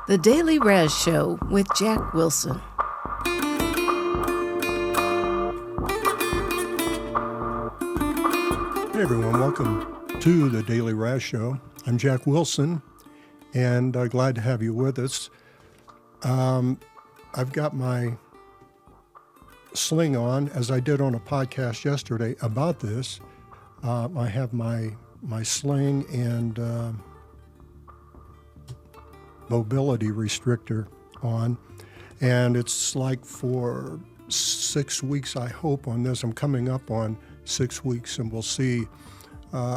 The Daily Raz Show with Jack Wilson. Hey everyone, welcome to the Daily Raz Show. I'm Jack Wilson, and glad to have you with us. I've got my sling on, as I did on a podcast yesterday about this. I have my sling and mobility restrictor on, and it's like for 6 weeks, I hope, on this. I'm coming up on 6 weeks, and we'll see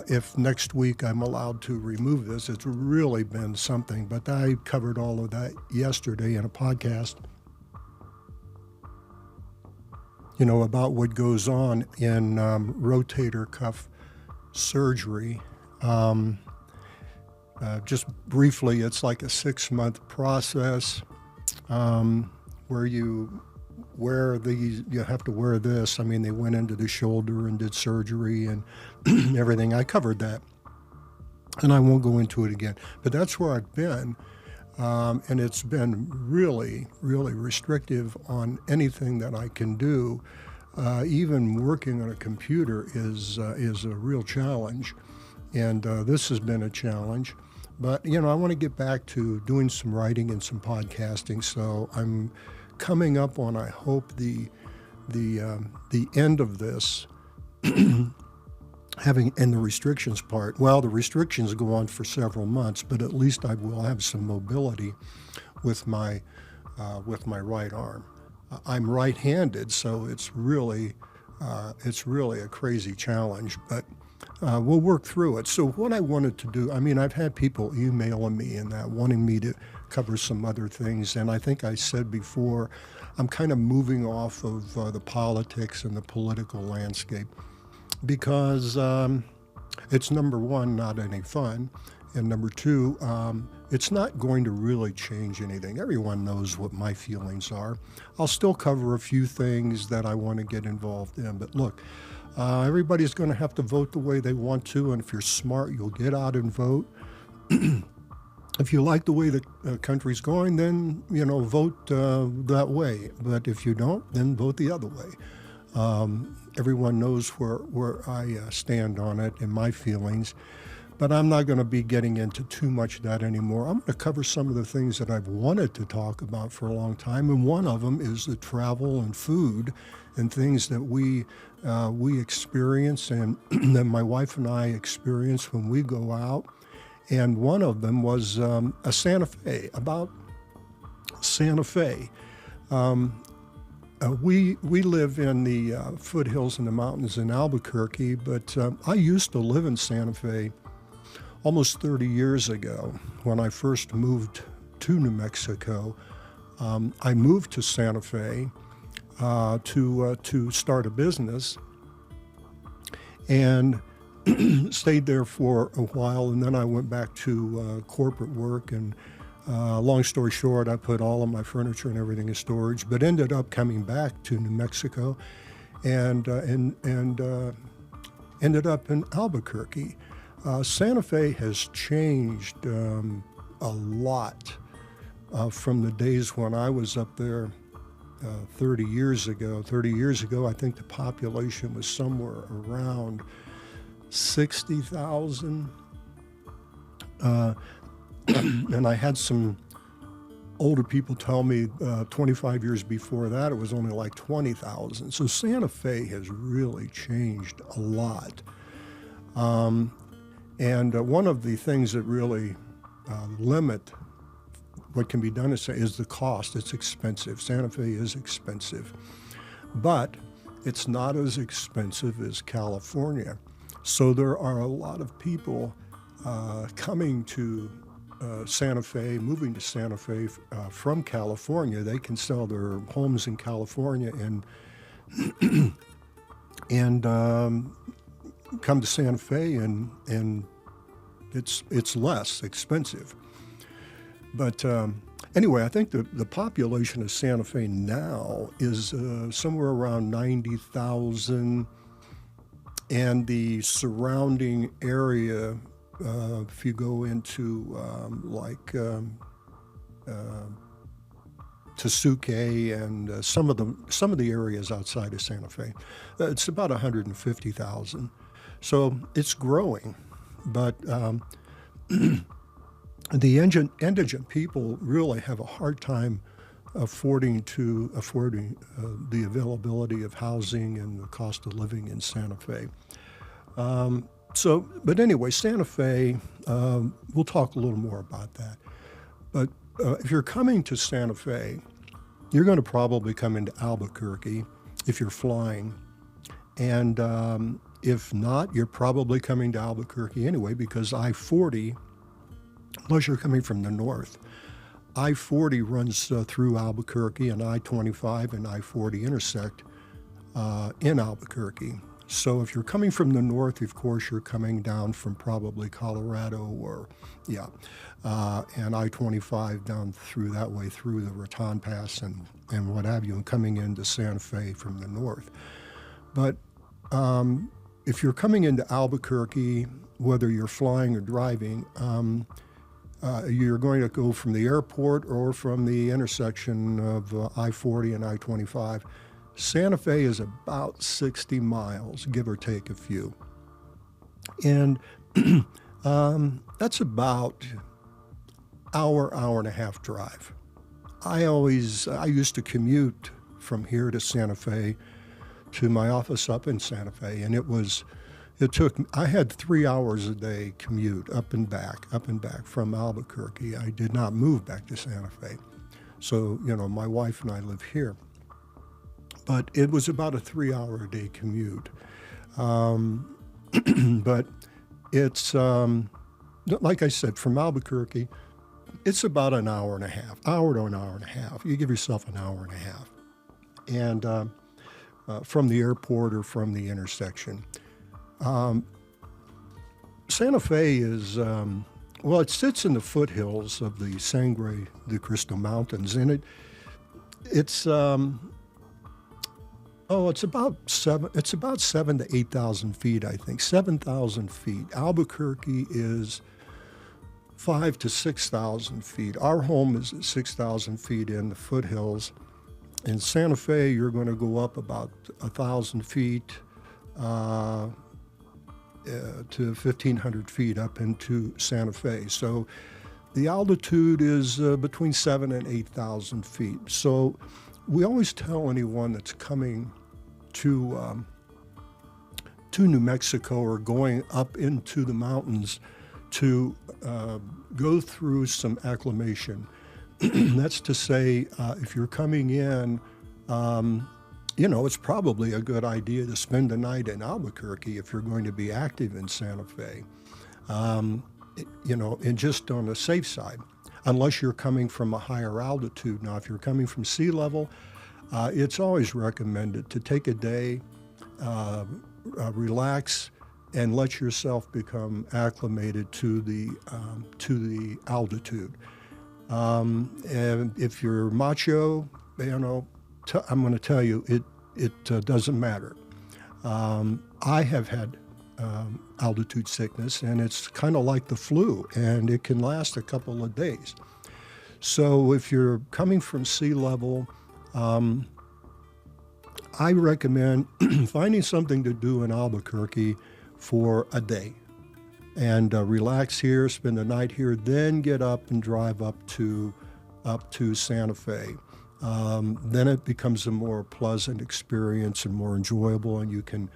if next week I'm allowed to remove this. It's really been something, but I covered all of that yesterday in a podcast, about what goes on in rotator cuff surgery. Just briefly, it's like a 6-month process where you have to wear this. I mean, they went into the shoulder and did surgery and everything. I covered that, and I won't go into it again. But that's where I've been, and it's been really, really restrictive on anything that I can do. Even working on a computer is a real challenge, and this has been a challenge. But, I want to get back to doing some writing and some podcasting, so I'm coming up on, I hope, the end of this, and the restrictions part. Well, the restrictions go on for several months, but at least I will have some mobility with my right arm. I'm right-handed, so it's really a crazy challenge, but we'll work through it. So what I wanted to do, I've had people emailing me and that, wanting me to cover some other things, and I think I said before, I'm kind of moving off of the politics and the political landscape because it's, number one, not any fun, and number two, it's not going to really change anything. Everyone knows what my feelings are. I'll still cover a few things that I want to get involved in, but look, everybody's going to have to vote the way they want to, and if you're smart, you'll get out and vote. If you like the way the country's going, then, vote that way. But if you don't, then vote the other way. Everyone knows where I stand on it and my feelings. But I'm not going to be getting into too much of that anymore. I'm going to cover some of the things that I've wanted to talk about for a long time, and one of them is the travel and food and things that we experience and that my wife and I experience when we go out. And one of them was a Santa Fe, about Santa Fe. We live in the foothills in the mountains in Albuquerque, but I used to live in Santa Fe almost 30 years ago when I first moved to New Mexico. I moved to Santa Fe to start a business and stayed there for a while, and then I went back to corporate work, and long story short, I put all of my furniture and everything in storage, but ended up coming back to New Mexico and ended up in Albuquerque. Santa Fe has changed a lot from the days when I was up there 30 years ago. 30 years ago, I think the population was somewhere around 60,000. And I had some older people tell me 25 years before that, it was only like 20,000. So Santa Fe has really changed a lot. And one of the things that really limit what can be done is the cost. It's expensive. Santa Fe is expensive. But it's not as expensive as California. So there are a lot of people coming to Santa Fe, moving to Santa Fe from California. They can sell their homes in California and come to Santa Fe, and it's less expensive. But anyway, I think the population of Santa Fe now is somewhere around 90,000, and the surrounding area, if you go into Tesuque and some of the areas outside of Santa Fe. It's about 150,000. So it's growing, but the indigent people really have a hard time affording the availability of housing and the cost of living in Santa Fe. But anyway, Santa Fe, we'll talk a little more about that. But if you're coming to Santa Fe, you're going to probably come into Albuquerque if you're flying. And if not, you're probably coming to Albuquerque anyway, because I-40, unless you're coming from the north, I-40 runs through Albuquerque, and I-25 and I-40 intersect in Albuquerque. So if you're coming from the north, of course, you're coming down from probably Colorado and I-25 down through that way through the Raton Pass and what have you, and coming into Santa Fe from the north. But if you're coming into Albuquerque, whether you're flying or driving, you're going to go from the airport or from the intersection of I-40 and I-25. Santa Fe is about 60 miles, give or take a few. And that's about hour and a half drive. I used to commute from here to Santa Fe to my office up in Santa Fe, and I had 3 hours a day commute up and back from Albuquerque. I did not move back to Santa Fe. So, my wife and I live here. But it was about a 3 hour a day commute. But it's, like I said, from Albuquerque, it's about an hour to an hour and a half. You give yourself an hour and a half. And from the airport or from the intersection. Santa Fe is, it sits in the foothills of the Sangre de Cristo Mountains, and it's about 7,000 to 8,000 feet, I think, 7,000 feet. Albuquerque is 5,000 to 6,000 feet. Our home is at 6,000 feet in the foothills. In Santa Fe, you're going to go up about 1,000 feet to 1,500 feet up into Santa Fe. So the altitude is between 7,000 and 8,000 feet. So we always tell anyone that's coming to New Mexico or going up into the mountains to go through some acclimation. That's to say, if you're coming in, it's probably a good idea to spend the night in Albuquerque if you're going to be active in Santa Fe, and just on the safe side, unless you're coming from a higher altitude. Now, if you're coming from sea level, it's always recommended to take a day, relax, and let yourself become acclimated to the altitude. And if you're macho, I'm going to tell you, it doesn't matter. I have had altitude sickness, and it's kind of like the flu, and it can last a couple of days. So if you're coming from sea level, I recommend finding something to do in Albuquerque for a day and relax here, spend the night here, then get up and drive up to Santa Fe. Then it becomes a more pleasant experience and more enjoyable, and you can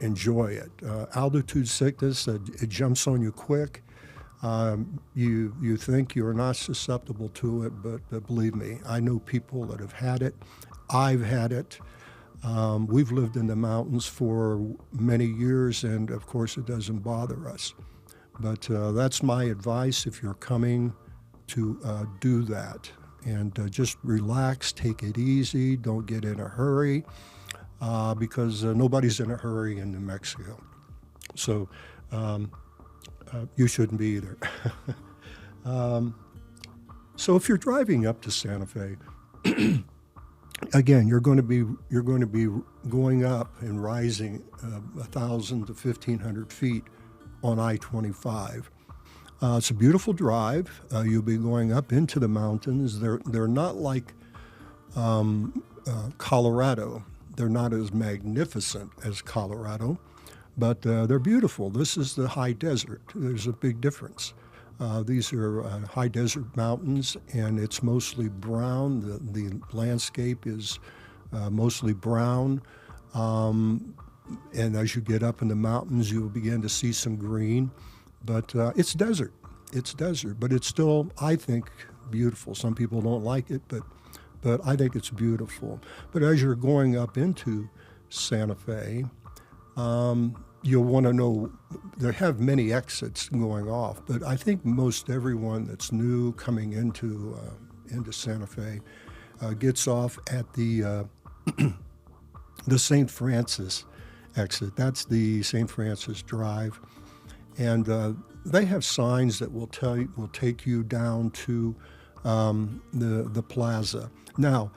enjoy it. Altitude sickness, it jumps on you quick. You think you're not susceptible to it, but believe me, I know people that have had it. I've had it. We've lived in the mountains for many years, and of course it doesn't bother us. But that's my advice if you're coming to do that. And just relax, take it easy, don't get in a hurry, because nobody's in a hurry in New Mexico. So you shouldn't be either. So if you're driving up to Santa Fe, again, you're going to be going up and rising 1,000 to 1,500 feet on I-25. It's a beautiful drive. You'll be going up into the mountains. They're not like Colorado. They're not as magnificent as Colorado, but they're beautiful. This is the high desert. There's a big difference. These are high desert mountains, and it's mostly brown. The landscape is mostly brown. And as you get up in the mountains, you'll begin to see some green. But it's desert. It's desert, but it's still, I think, beautiful. Some people don't like it, but I think it's beautiful. But as you're going up into Santa Fe, you'll want to know, they have many exits going off, but I think most everyone that's new coming into Santa Fe gets off at the St. Francis exit. That's the St. Francis Drive, and they have signs that will take you down to the plaza. Now,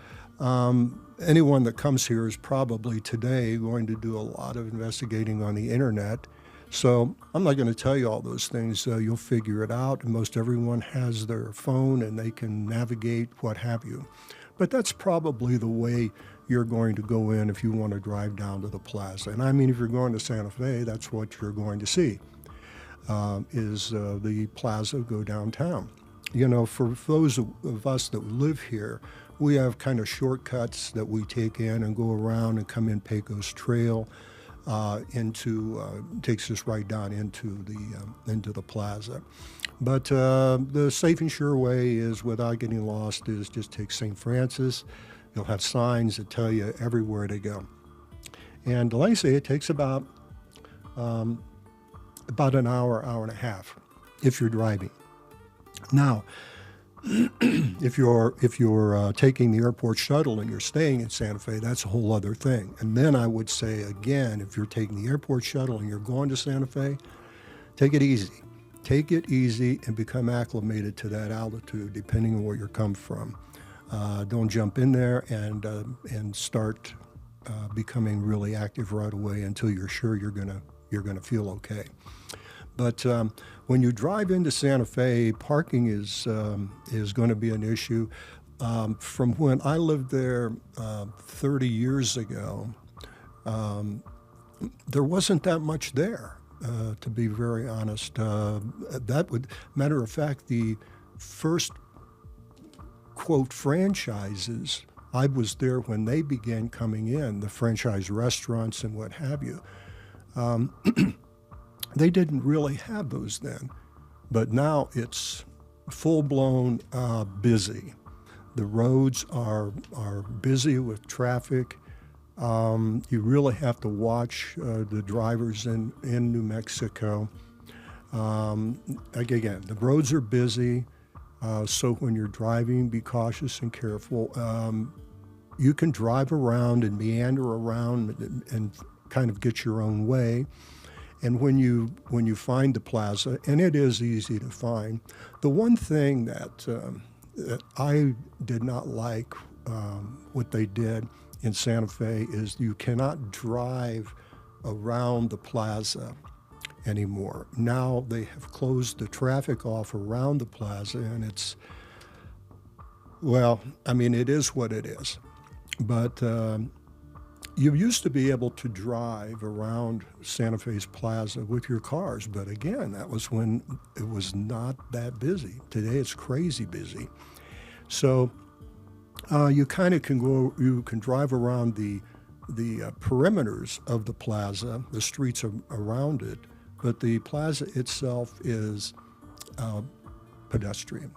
anyone that comes here is probably today going to do a lot of investigating on the internet. So I'm not going to tell you all those things. You'll figure it out. Most everyone has their phone and they can navigate, what have you. But that's probably the way you're going to go in if you want to drive down to the plaza. And I mean, if you're going to Santa Fe, that's what you're going to see, is the plaza go downtown. You know, for those of us that live here, we have kind shortcuts that we take in and go around and come in Pecos Trail takes us right down into the plaza. But the safe and sure way is, without getting lost, is just take St. Francis. You'll have signs that tell you everywhere to go. And like I say, it takes about an hour, hour and a half if you're driving. Now, if you're taking the airport shuttle and you're staying in Santa Fe, that's a whole other thing. And then I would say again, if you're taking the airport shuttle and you're going to Santa Fe, take it easy. Take it easy and become acclimated to that altitude, depending on where you come from. Don't jump in there and start becoming really active right away until you're sure you're gonna feel okay. But when you drive into Santa Fe, parking is going to be an issue. From when I lived there 30 years ago, there wasn't that much there, to be very honest. Matter of fact, the first, quote, franchises, I was there when they began coming in, the franchise restaurants and what have you. They didn't really have those then, but now it's full-blown busy. The roads are busy with traffic. You really have to watch the drivers in New Mexico. Again, the roads are busy, so when you're driving, be cautious and careful. You can drive around and meander around and kind of get your own way. And when you find the plaza, and it is easy to find, the one thing that I did not like what they did in Santa Fe is you cannot drive around the plaza anymore. Now they have closed the traffic off around the plaza, and it's, well, I mean, it is what it is. But you used to be able to drive around Santa Fe's plaza with your cars, but again, that was when it was not that busy. Today it's crazy busy. So you kind of you can drive around the perimeters of the plaza, the streets around it, but the plaza itself is pedestrian.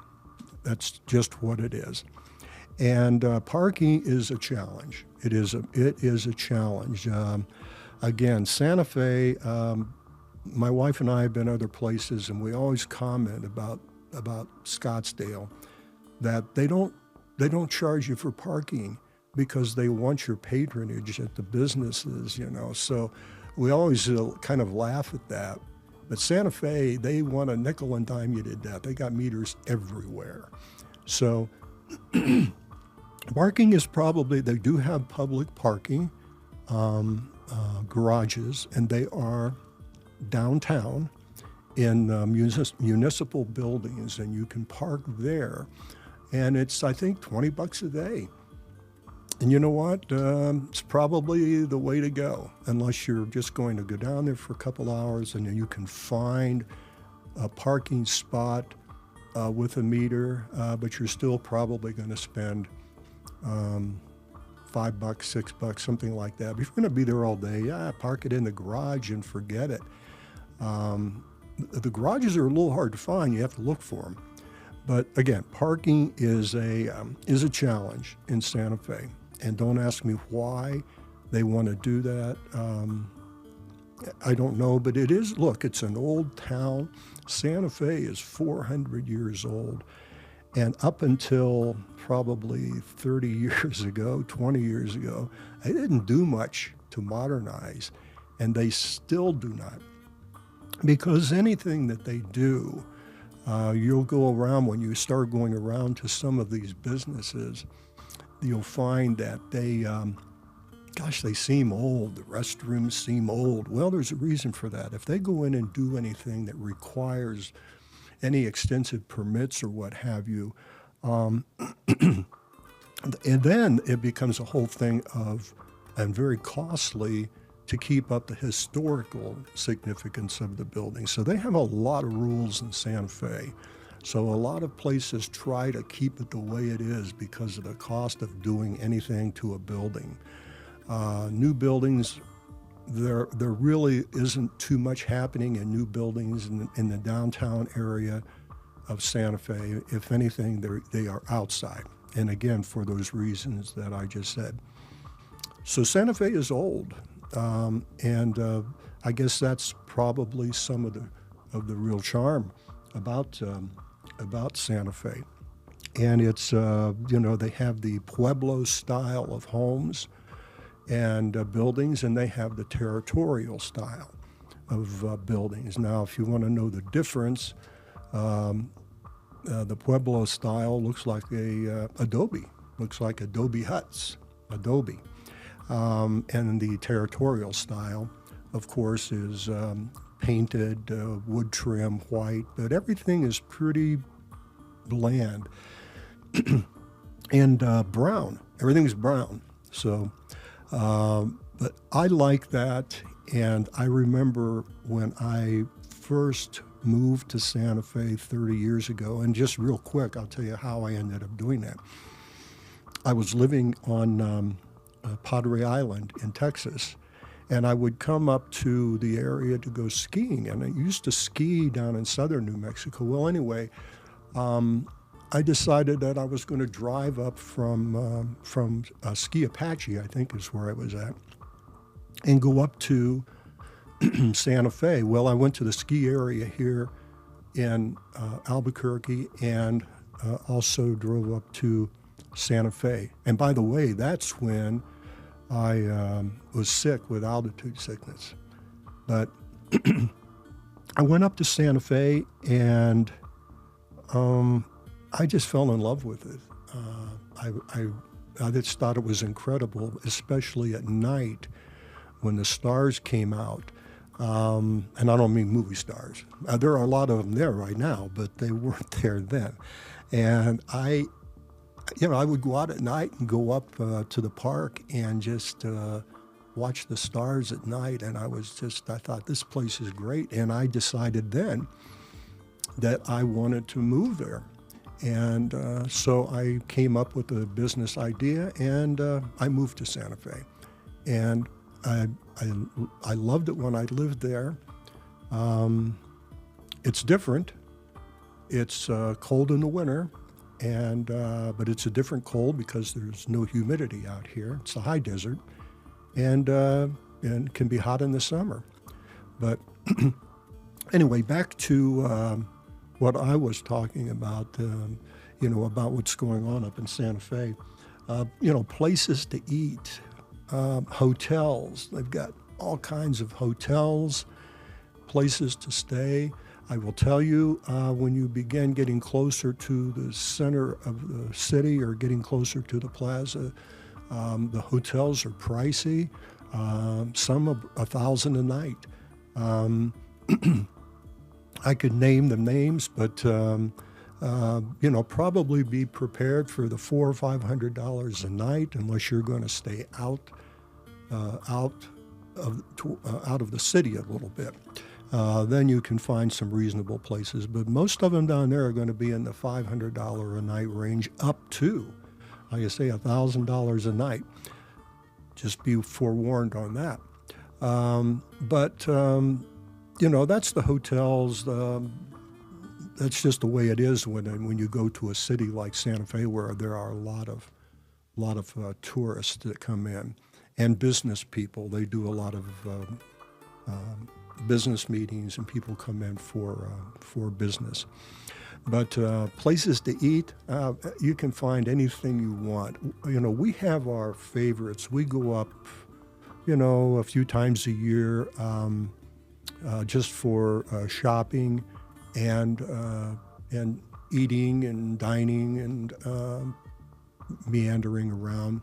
That's just what it is. And parking is a challenge. It is a challenge. Again, Santa Fe, my wife and I have been other places, and we always comment about Scottsdale that they don't charge you for parking because they want your patronage at the businesses, you know. So we always kind of laugh at that. But Santa Fe, they want to nickel and dime you to death. They got meters everywhere. So parking is probably, they do have public parking garages, and they are downtown. in municipal buildings, and you can park there. And it's, I think, $20 a day. And you know what? It's probably the way to go, unless you're just going to go down there for a couple hours and then you can find a parking spot with a meter, but you're still probably going to spend $5, $6, something like that. But if you're going to be there all day, park it in the garage and forget it. The garages are a little hard to find. You have to look for them. But again, parking is a challenge in Santa Fe. And don't ask me why they want to do that. I don't know, but it is, look, it's an old town. Santa Fe is 400 years old. And up until probably 30 years ago, 20 years ago, they didn't do much to modernize. And they still do not. Because anything that they do, you'll go around, when you start going around to some of these businesses, you'll find that they seem old. The restrooms seem old. Well, there's a reason for that. If they go in and do anything that requires any extensive permits or what have you, and then it becomes a whole thing and very costly to keep up the historical significance of the building. So they have a lot of rules in Santa Fe. So a lot of places try to keep it the way it is because of the cost of doing anything to a building. New buildings, there really isn't too much happening in new buildings in the downtown area of Santa Fe. If anything, they are outside. And again, for those reasons that I just said. So Santa Fe is old. And I guess that's probably some of the real charm about Santa Fe. And it's, they have the Pueblo style of homes and buildings, and they have the territorial style of buildings. Now, if you want to know the difference, the Pueblo style looks like adobe huts, adobe. And the territorial style, of course, is painted, wood trim, white, but everything is pretty bland and brown. Everything's brown. So, but I like that. And I remember when I first moved to Santa Fe 30 years ago, and just real quick, I'll tell you how I ended up doing that. I was living on Padre Island in Texas, and I would come up to the area to go skiing, and I used to ski down in southern New Mexico. Well, anyway, I decided that I was going to drive up from Ski Apache, I think is where I was at, and go up to Santa Fe. Well, I went to the ski area here in Albuquerque and also drove up to Santa Fe. And by the way, that's when I was sick with altitude sickness. But I went up to Santa Fe, and I just fell in love with it. I just thought it was incredible, especially at night when the stars came out. And I don't mean movie stars. There are a lot of them there right now, but they weren't there then. And I would go out at night and go up to the park and just watch the stars at night. And I thought, this place is great. And I decided then that I wanted to move there. And so I came up with a business idea, and I moved to Santa Fe. And I loved it when I lived there. It's different. It's cold in the winter. But it's a different cold because there's no humidity out here. It's a high desert, and can be hot in the summer. But anyway, back to what I was talking about, about what's going on up in Santa Fe. Places to eat, hotels. They've got all kinds of hotels, places to stay. I will tell you, when you begin getting closer to the center of the city or getting closer to the plaza, the hotels are pricey. Some are $1,000 a night. I could name the names, but probably be prepared for the $400 or $500 a night, unless you're going to stay out of the city a little bit. Then you can find some reasonable places, but most of them down there are going to be in the $500 a night range, up to, like I say, $1,000 a night. Just be forewarned on that. That's the hotels. That's just the way it is when you go to a city like Santa Fe, where there are a lot of tourists that come in, and business people. They do a lot of business meetings, and people come in for business. But places to eat, you can find anything you want. We have our favorites. We go up, a few times a year just for shopping and eating and dining and meandering around.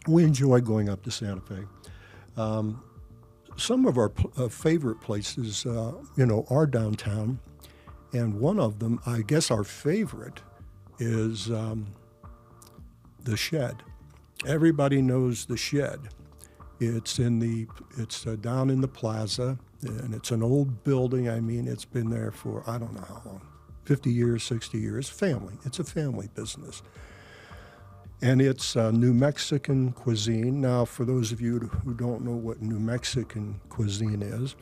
We enjoy going up to Santa Fe. Some of our favorite places, are downtown. And one of them, I guess our favorite, is the Shed. Everybody knows the Shed. It's down in the plaza, and it's an old building. I mean, it's been there for, I don't know how long, 50 years, 60 years. Family. It's a family business. And it's New Mexican cuisine. Now, for those of you who don't know what New Mexican cuisine is,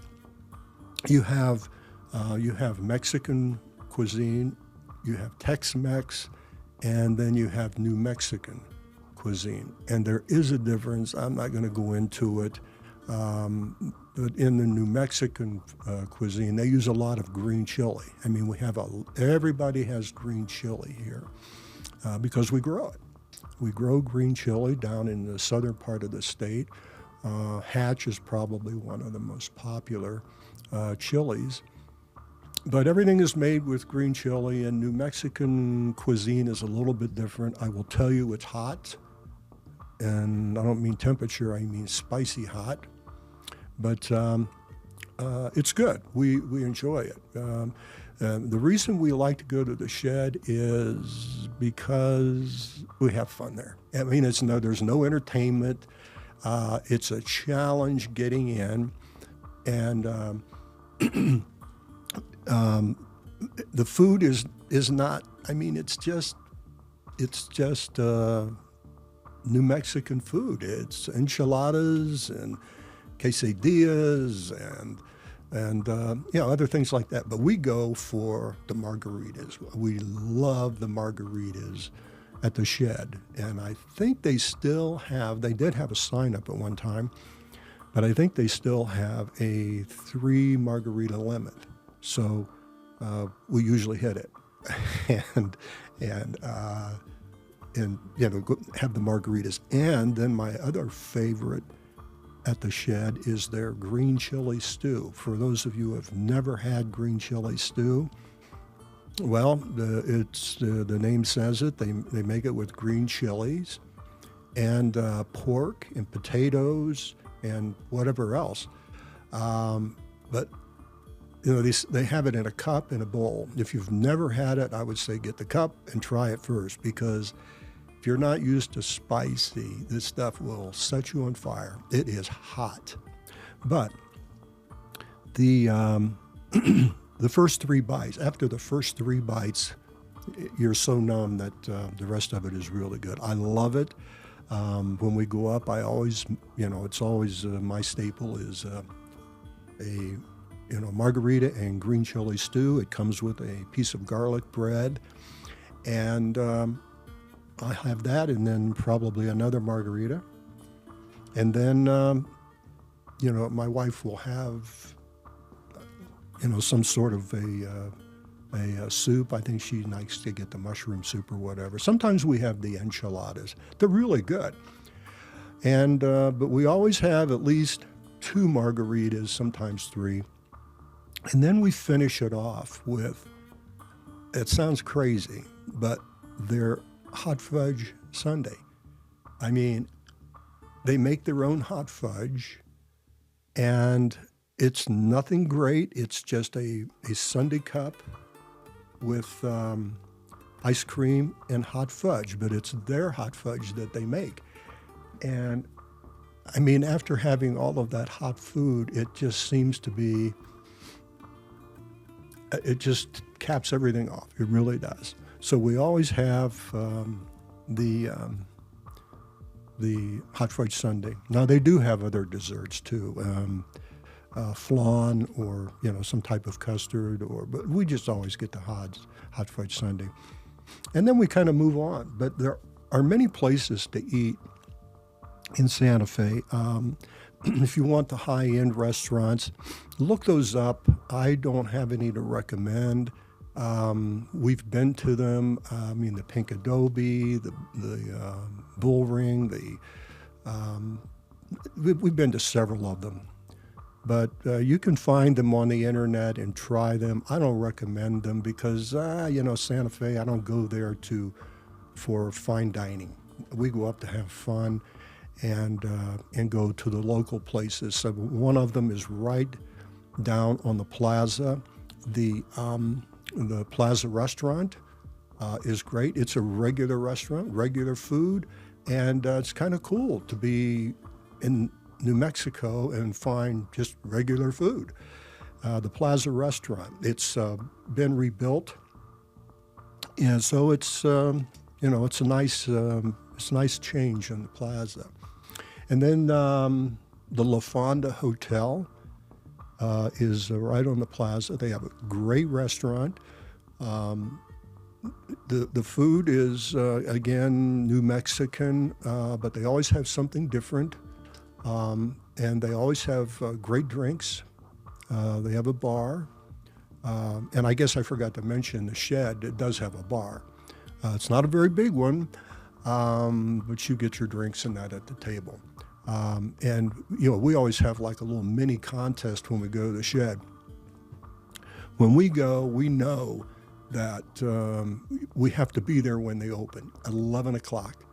you have Mexican cuisine, you have Tex-Mex, and then you have New Mexican cuisine. And there is a difference. I'm not going to go into it. But in the New Mexican cuisine, they use a lot of green chili. I mean, everybody has green chili here because we grow it. We grow green chili down in the southern part of the state. Hatch is probably one of the most popular chilies. But everything is made with green chili, and New Mexican cuisine is a little bit different. I will tell you it's hot, and I don't mean temperature, I mean spicy hot. But it's good. We enjoy it. The reason we like to go to the Shed is because we have fun there. I mean, there's no entertainment. It's a challenge getting in, and the food is not. I mean, it's just New Mexican food. It's enchiladas and quesadillas and other things like that. But we go for the margaritas. We love the margaritas at the Shed, and I think they did have a sign up at one time, but I think they still have a 3 margarita limit. So we usually hit it, and have the margaritas. And then my other favorite at the Shed is their green chili stew. For those of you who have never had green chili stew, well, the name says it. They make it with green chilies and pork and potatoes and whatever else. But they have it in a cup and a bowl. If you've never had it, I would say get the cup and try it first, because if you're not used to spicy, this stuff will set you on fire. It is hot. But the first 3 bites, after the first 3 bites, you're so numb that the rest of it is really good. I love it. When we go up, I always, it's always my staple is a margarita and green chili stew. It comes with a piece of garlic bread, and I have that, and then probably another margarita, and then my wife will have some sort of a soup. I think she likes to get the mushroom soup or whatever. Sometimes we have the enchiladas. They're really good, and but we always have at least 2 margaritas, sometimes 3. And then we finish it off with, it sounds crazy, but their hot fudge sundae. I mean, they make their own hot fudge, and It's nothing great. It's just a sundae cup with ice cream and hot fudge, but it's their hot fudge that they make. And I mean, after having all of that hot food, it just seems to be, it just caps everything off. It really does. So we always have the hot fudge sundae. Now they do have other desserts too, flan or some type of custard, but we just always get the hot fudge sundae, and then we kind of move on. But there are many places to eat in Santa Fe. If you want the high-end restaurants, look those up. I don't have any to recommend. We've been to them. I mean, the Pink Adobe, the Bull Ring, we've been to several of them. But you can find them on the internet and try them. I don't recommend them because, Santa Fe, I don't go there for fine dining. We go up to have fun and go to the local places. So one of them is right down on the plaza. The Plaza Restaurant is great. It's a regular restaurant, regular food, and it's kind of cool to be in New Mexico and find just regular food. The Plaza Restaurant, it's been rebuilt, and so it's it's a nice change in the plaza. And then the La Fonda Hotel is right on the plaza. They have a great restaurant. The food is again New Mexican, but they always have something different. And they always have great drinks. They have a bar. And I guess I forgot to mention the Shed. It does have a bar. It's not a very big one, but you get your drinks in that at the table. And we always have like a little mini contest when we go to the Shed. When we go, we know that we have to be there when they open, at 11 o'clock.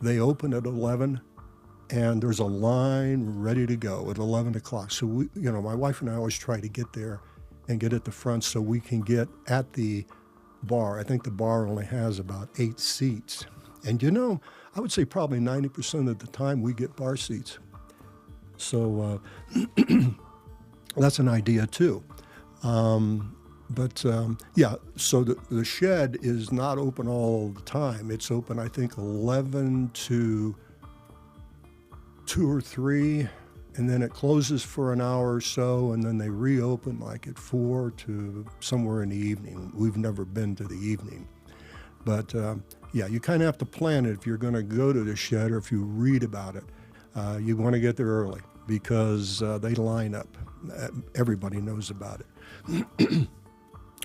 They open at 11, and there's a line ready to go at 11 o'clock. So my wife and I always try to get there and get at the front so we can get at the bar. I think the bar only has about 8 seats. And I would say probably 90% of the time we get bar seats. So that's an idea too. So the Shed is not open all the time. It's open, I think, 11 to 2 or 3, and then it closes for an hour or so, and then they reopen like at 4 to somewhere in the evening. We've never been to the evening. But you kind of have to plan it if you're going to go to the Shed, or if you read about it. You want to get there early because they line up. Everybody knows about it.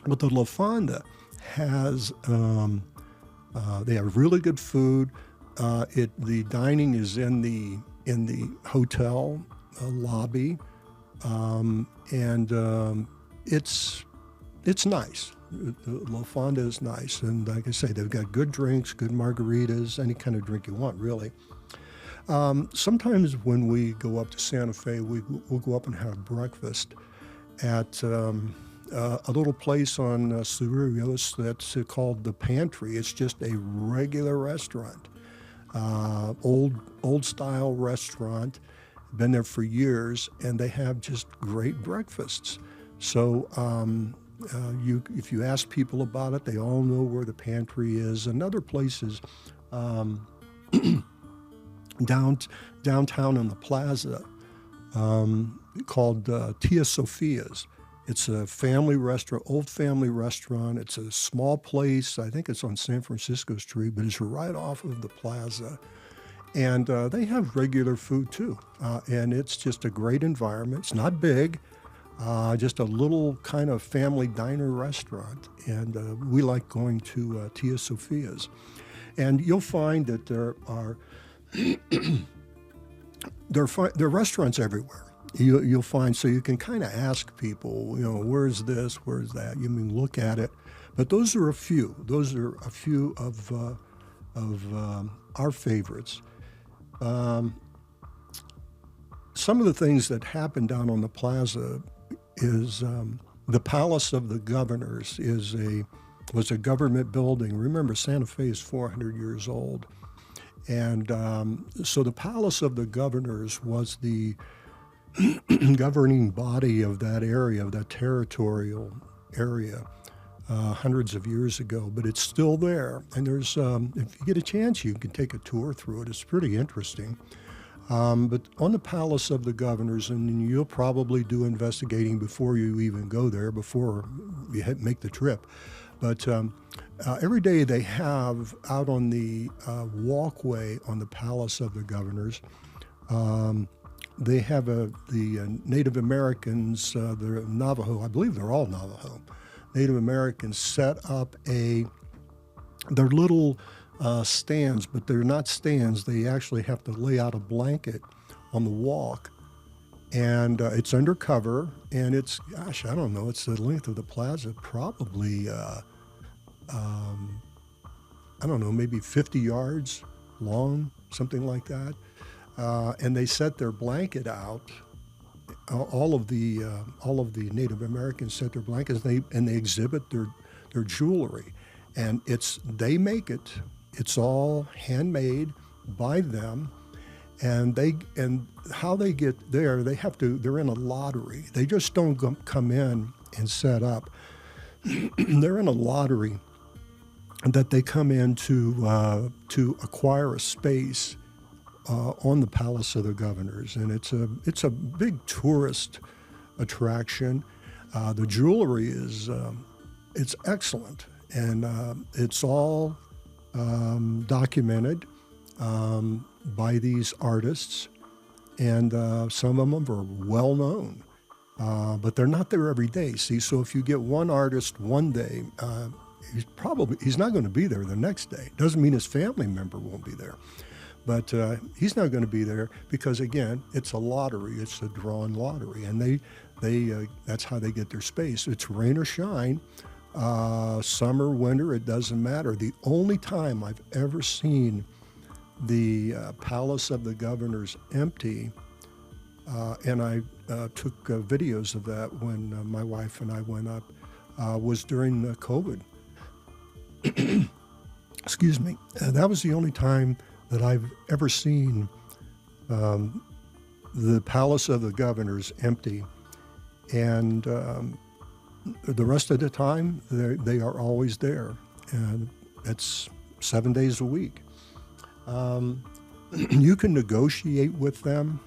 But the La Fonda has, they have really good food. The dining is in the hotel lobby, and it's nice. La Fonda is nice, and like I say, they've got good drinks, good margaritas, any kind of drink you want, really. Sometimes when we go up to Santa Fe, we'll go up and have breakfast at a little place on Cerrillos that's called The Pantry. It's just a regular restaurant, old style restaurant, been there for years, and they have just great breakfasts. So if you ask people about it, they all know where The Pantry is. And other places downtown in the plaza called Tia Sophia's. It's a family restaurant, old family restaurant. It's a small place. I think it's on San Francisco Street, but it's right off of the plaza. And they have regular food too. And it's just a great environment. It's not big, just a little kind of family diner restaurant. And we like going to Tia Sophia's. And you'll find that there are there are restaurants everywhere. You'll find, so you can kind of ask people, where's this, where's that? You mean look at it, but those are a few. Those are a few of our favorites. some of the things that happened down on the plaza is the Palace of the Governors was a government building. Remember, Santa Fe is 400 years old. And so the Palace of the Governors was the governing body of that area, of that territorial area, hundreds of years ago. But it's still there. And there's, if you get a chance, you can take a tour through it. It's pretty interesting. But on the Palace of the Governors, and you'll probably do investigating before you even go there, before you make the trip. But every day they have out on the walkway on the Palace of the Governors, they have the Native Americans, the Navajo, I believe they're all Navajo, Native Americans set up their little stands, but they're not stands. They actually have to lay out a blanket on the walk. And it's undercover, and it's, gosh, I don't know, it's the length of the plaza, probably, I don't know, maybe 50 yards long, something like that. And they set their blanket out. All of the Native Americans set their blankets, and they exhibit their jewelry, and they make it. It's all handmade by them. And how they get there, they're in a lottery. They just don't come in and set up. They're in a lottery that they come in to acquire a space on the Palace of the Governors. And it's a big tourist attraction. The jewelry it's excellent. And it's all documented by these artists, and some of them are well known, but they're not there every day. See, so if you get one artist one day, he's not going to be there the next day. Doesn't mean his family member won't be there, but he's not going to be there because, again, it's a lottery. It's a drawn lottery, and they that's how they get their space. It's rain or shine, summer, winter, it doesn't matter. The only time I've ever seen the Palace of the Governors empty, and I took videos of that when my wife and I went up, was during COVID. Excuse me. That was the only time that I've ever seen the Palace of the Governors empty. And the rest of the time, they are always there. And it's 7 days a week. You can negotiate with them.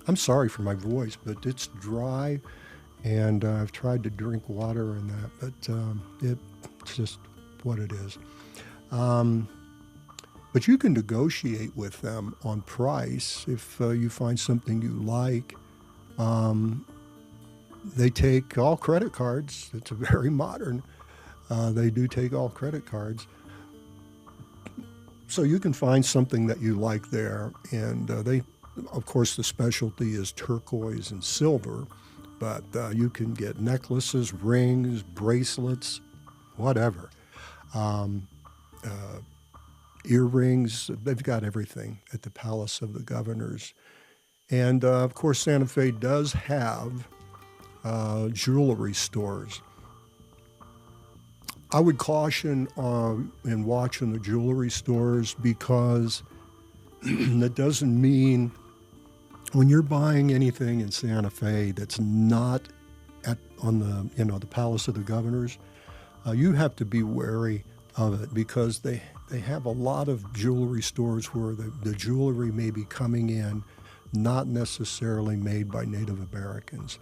I'm sorry for my voice, but it's dry, and I've tried to drink water and that, but it's just what it is. But you can negotiate with them on price if you find something you like. They take all credit cards. It's a very modern. They do take all credit cards. So you can find something that you like there, and of course, the specialty is turquoise and silver, but you can get necklaces, rings, bracelets, whatever, earrings. They've got everything at the Palace of the Governors, and of course, Santa Fe does have jewelry stores. I would caution in watching the jewelry stores because that doesn't mean when you're buying anything in Santa Fe that's not on the Palace of the Governors, you have to be wary of it because they have a lot of jewelry stores where the jewelry may be coming in not necessarily made by Native Americans.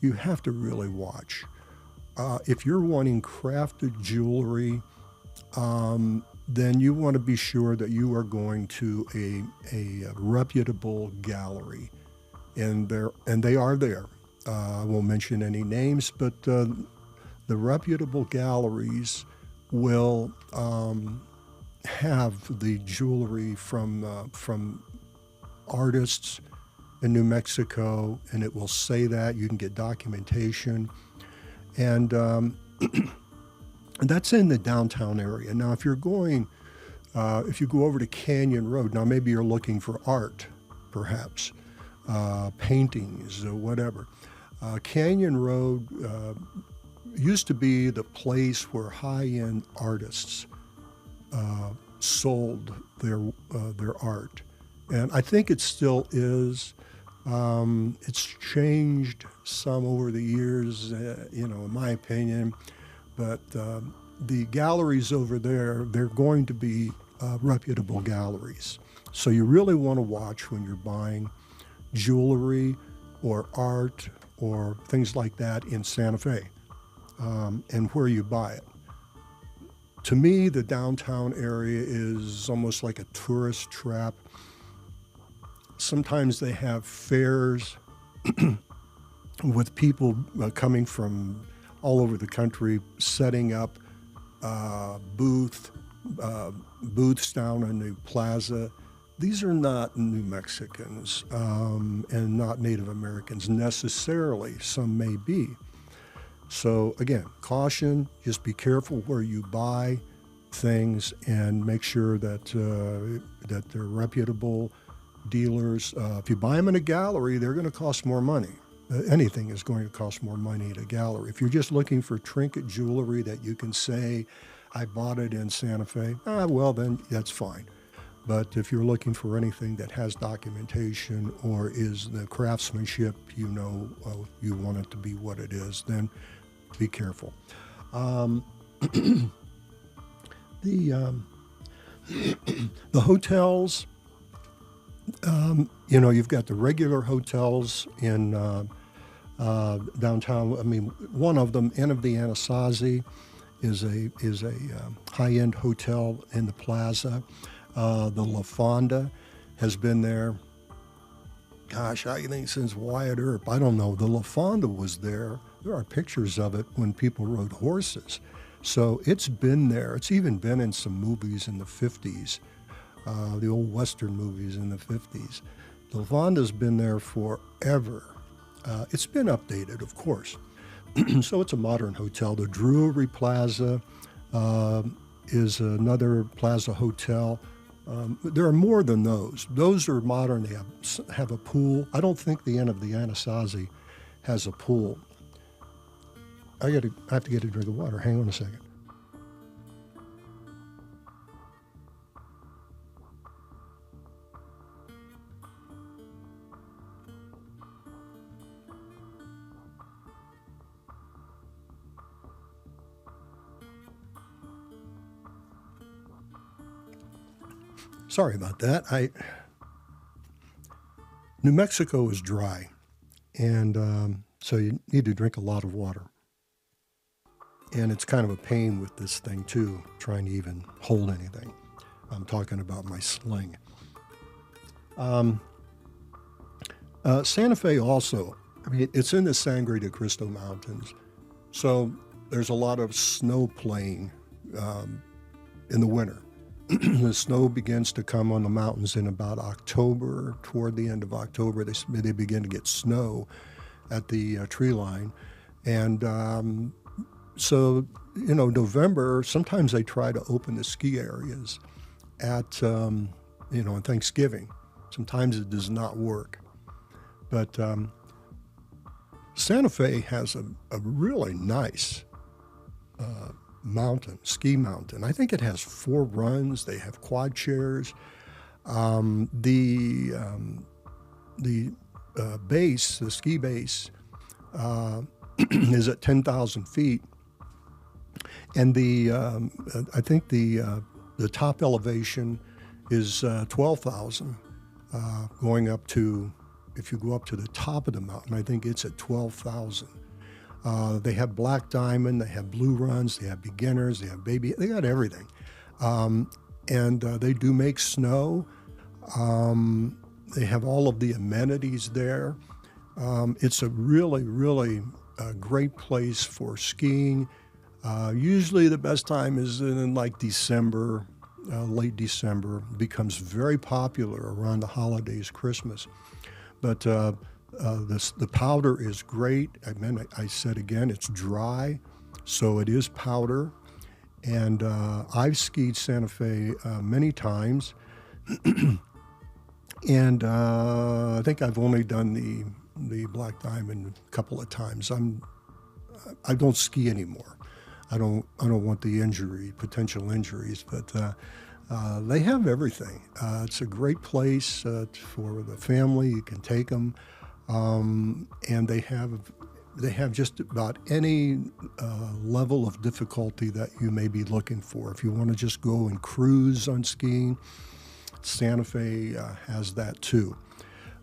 You have to really watch. If you're wanting crafted jewelry, then you want to be sure that you are going to a reputable gallery, and they are there. I won't mention any names, but the reputable galleries will have the jewelry from artists in New Mexico, and it will say that. You can get documentation. And that's in the downtown area. Now, if you go over to Canyon Road, now maybe you're looking for art, perhaps. paintings, or whatever. Canyon Road used to be the place where high-end artists sold their art, and I think it still is. It's changed some over the years, in my opinion, but the galleries over there, they're going to be reputable galleries. So you really want to watch when you're buying jewelry or art or things like that in Santa Fe, and where you buy it. To me, the downtown area is almost like a tourist trap. Sometimes they have fairs with people coming from all over the country, setting up booths down in the plaza. These are not New Mexicans and not Native Americans necessarily. Some may be. So again, caution, just be careful where you buy things and make sure that that they're reputable dealers. If you buy them in a gallery, they're going to cost more money. Anything is going to cost more money at a gallery. If you're just looking for trinket jewelry that you can say, I bought it in Santa Fe, well, then that's fine. But if you're looking for anything that has documentation or is the craftsmanship, you want it to be what it is, then be careful. The hotels, you've got the regular hotels in downtown. I mean, one of them, Inn of the Anasazi, is a high-end hotel in the plaza. The La Fonda has been there. Gosh, I think since Wyatt Earp. I don't know. The La Fonda was there. There are pictures of it when people rode horses. So it's been there. It's even been in some movies in the 50s, the old Western movies in the 50s. The La Fonda's been there forever. It's been updated, of course. So it's a modern hotel. The Drury Plaza is another plaza hotel. There are more than those. Those are modern. They have a pool. I don't think the Inn of the Anasazi has a pool. I have to get a drink of water. Hang on a second. Sorry about that. New Mexico is dry, and so you need to drink a lot of water. And it's kind of a pain with this thing, too, trying to even hold anything. I'm talking about my sling. Santa Fe also, I mean, it's in the Sangre de Cristo Mountains, so there's a lot of snow playing in the winter. The snow begins to come on the mountains in about October. Toward the end of October, they begin to get snow at the tree line. And so, November, sometimes they try to open the ski areas at, on Thanksgiving. Sometimes it does not work. But Santa Fe has a really nice ski mountain. I think it has 4 runs. They have quad chairs. The base, the ski base, is at 10,000 feet. And I think the top elevation is 12,000, going up to, if you go up to the top of the mountain, I think it's at 12,000. They have black diamond, they have blue runs, they have beginners, they have baby, they got everything. And they do make snow. They have all of the amenities there. It's a really, really great place for skiing. Usually the best time is in like December, late December. It becomes very popular around the holidays, Christmas. But the powder is great. I said again, it's dry, so it is powder. And I've skied Santa Fe many times. And I think I've only done the Black Diamond a couple of times. I don't ski anymore. I don't want the potential injuries, but they have everything. It's a great place for the family. You can take them, and they have just about any level of difficulty that you may be looking for. If you want to just go and cruise on skiing, Santa Fe has that too.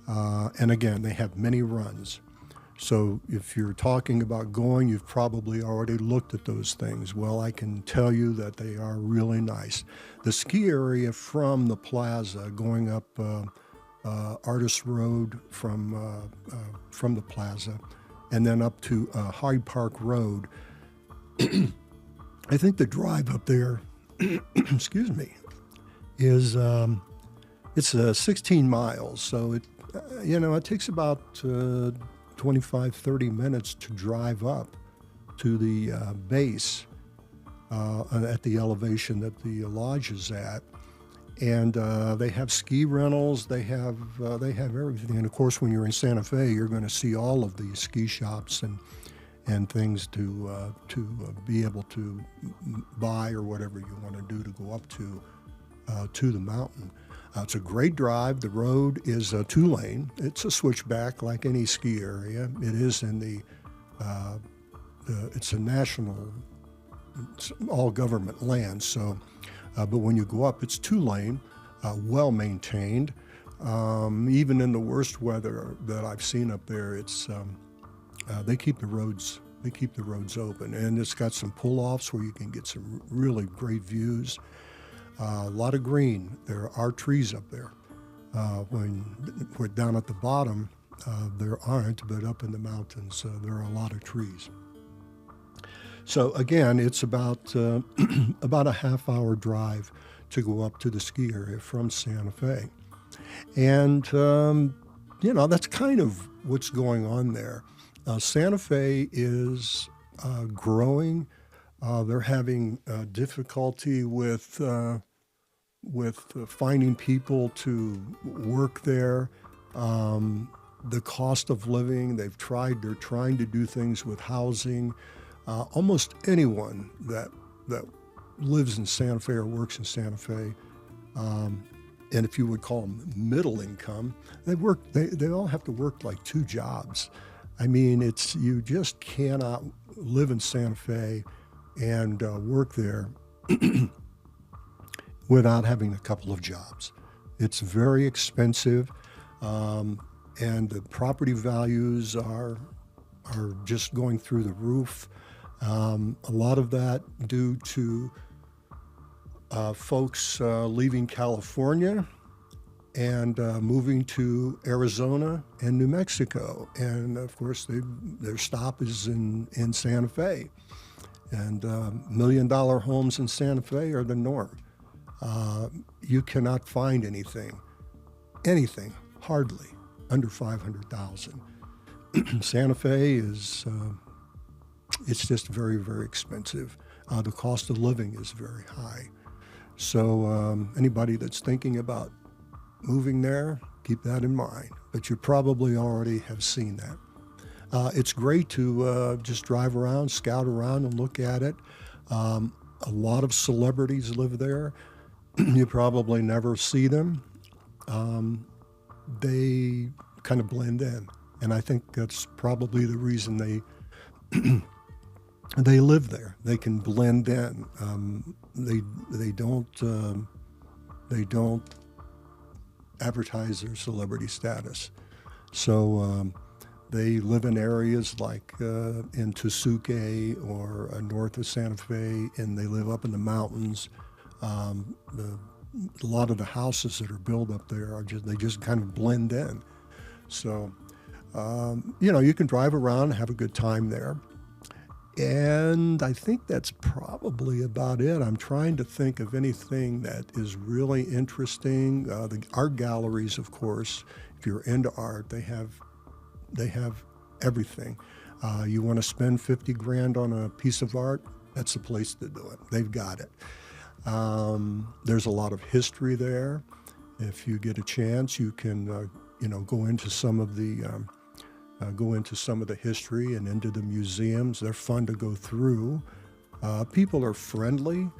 And again, they have many runs. So if you're talking about going, you've probably already looked at those things. Well, I can tell you that they are really nice. The ski area from the plaza going up Artist Road from the plaza and then up to Hyde Park Road, I think the drive up there, excuse me, is it's 16 miles. So it takes about 25, 30 minutes to drive up to the base at the elevation that the lodge is at. And they have ski rentals, they have everything. And of course, when you're in Santa Fe, you're going to see all of the ski shops and things to be able to buy or whatever you want to do to go up to the mountain. It's a great drive. The road is a 2-lane. It's a switchback like any ski area. It is in it's a national, it's all government land. So, but when you go up, it's 2-lane, well maintained. Even in the worst weather that I've seen up there, it's they keep the roads open, and it's got some pull-offs where you can get some really great views. A lot of green. There are trees up there. When we're down at the bottom, there aren't, but up in the mountains, there are a lot of trees. So again, it's about a half-hour drive to go up to the ski area from Santa Fe. And, that's kind of what's going on there. Santa Fe is growing. They're having difficulty with finding people to work there. The cost of living, they're trying to do things with housing. Almost anyone that lives in Santa Fe or works in Santa Fe, and if you would call them middle income, they all have to work like 2 jobs. I mean, you just cannot live in Santa Fe and work there without having a couple of jobs. It's very expensive, and the property values are just going through the roof. A lot of that due to folks leaving California and moving to Arizona and New Mexico. And of course, their stop is in Santa Fe. And $1 million homes in Santa Fe are the norm. You cannot find anything, hardly, under $500,000. Santa Fe is, it's just very, very expensive. The cost of living is very high. So anybody that's thinking about moving there, keep that in mind. But you probably already have seen that. It's great to just drive around, scout around, and look at it. A lot of celebrities live there. You probably never see them. They kind of blend in, and I think that's probably the reason they live there. They can blend in. They don't advertise their celebrity status. So they live in areas like in Tesuque or north of Santa Fe, and they live up in the mountains. A lot of the houses that are built up there they just kind of blend in. So, you can drive around and have a good time there. And I think that's probably about it. I'm trying to think of anything that is really interesting. The art galleries, of course, if you're into art, they have everything. You want to spend $50,000 on a piece of art? That's the place to do it. They've got it. There's a lot of history there, If you get a chance, you can go into some of the history and into the museums. They're fun to go through. People are friendly.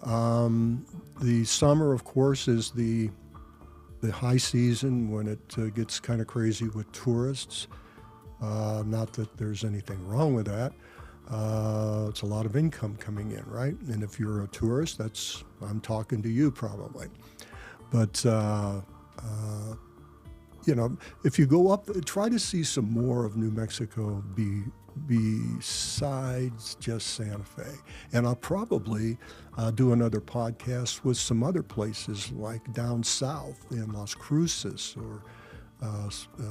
The summer, of course, is the high season when it gets kind of crazy with tourists. Not that there's anything wrong with that. It's a lot of income coming in, right? And if you're a tourist, I'm talking to you probably. But if you go up, try to see some more of New Mexico besides just Santa Fe. And I'll probably do another podcast with some other places like down south in Las Cruces or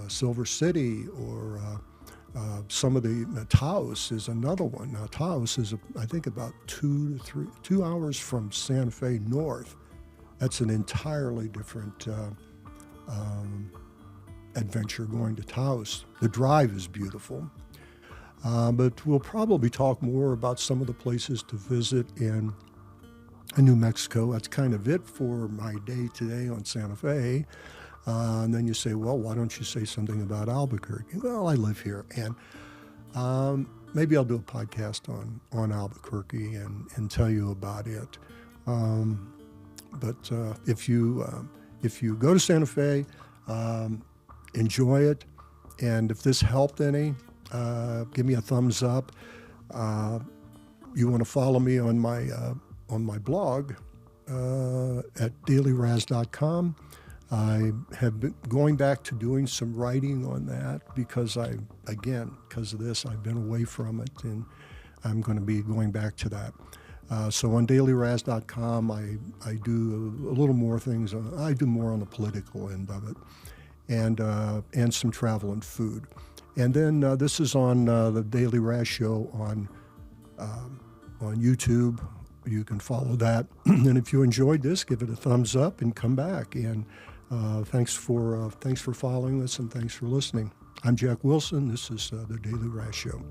Silver City or some of the Taos is another one. Now, Taos is, I think, about 2 hours from Santa Fe north. That's an entirely different adventure going to Taos. The drive is beautiful. But we'll probably talk more about some of the places to visit in New Mexico. That's kind of it for my day today on Santa Fe. And then you say, well, why don't you say something about Albuquerque? Well, I live here. And maybe I'll do a podcast on Albuquerque and tell you about it. But if you go to Santa Fe, enjoy it. And if this helped any, give me a thumbs up. You want to follow me on my blog at dailyraz.com. I have been going back to doing some writing on that because of this, I've been away from it, and I'm going to be going back to that. So on dailyraz.com, I do a little more things. I do more on the political end of it, and some travel and food. And then this is on the Daily Raz Show on YouTube. You can follow that. And if you enjoyed this, give it a thumbs up and come back. And thanks for following us, and thanks for listening. I'm Jack Wilson. This is the Daily Raz Show.